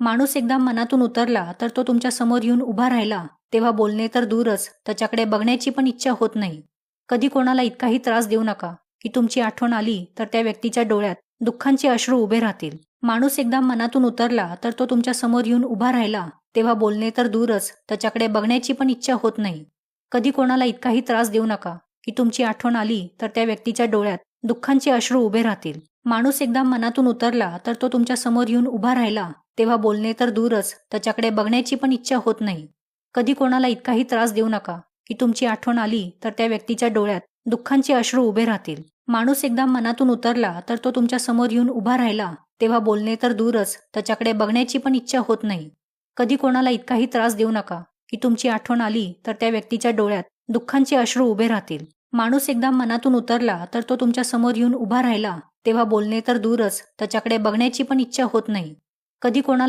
माणूस एकदा मनातून उतरला तर तो तुमच्या समोर येऊन उभा राहिला तेव्हा बोलणे तर दूरच त्याच्याकडे बघण्याची पण इच्छा होत नाही. कधी कोणाला इतकाही त्रास देऊ नका की तुमची आठवण आली तर त्या व्यक्तीच्या डोळ्यात दुःखांचे अश्रू उभे राहतील. माणूस एकदा मनातून उतरला तर तो तुमच्या समोर येऊन उभा राहिला तेव्हा बोलणे तर दूरच त्याच्याकडे बघण्याची पण इच्छा होत नाही. कधी कोणाला इतकाही त्रास देऊ नका की तुमची आठवण आली तर त्या व्यक्तीच्या डोळ्यात दुःखांचे अश्रू उभे राहतील. माणूस एकदा मनातून उतरला तर तो तुमच्या समोर येऊन उभा राहिला तेव्हा बोलणे तर दूरच त्याच्याकडे बघण्याची पण इच्छा होत नाही. कधी कोणाला इतकाही त्रास देऊ नका की तुमची आठवण आली तर त्या व्यक्तीच्या डोळ्यात दुःखांचे अश्रू उभे राहतील. माणूस एकदा मनातून उतरला तर तो तुमच्या समोर येऊन उभा राहिला तेव्हा बोलणे तर दूरच त्याच्याकडे बघण्याची पण इच्छा होत नाही. कधी कोणाला इतकाही त्रास देऊ नका की तुमची आठवण आली तर त्या व्यक्तीच्या डोळ्यात दुःखांचे अश्रू उभे राहतील. माणूस एकदा मनातून उतरला तर तो तुमच्या समोर येऊन उभा राहिला तेव्हा बोलणे तर दूरच त्याच्याकडे बघण्याची पण इच्छा होत नाही. कधी कोणाला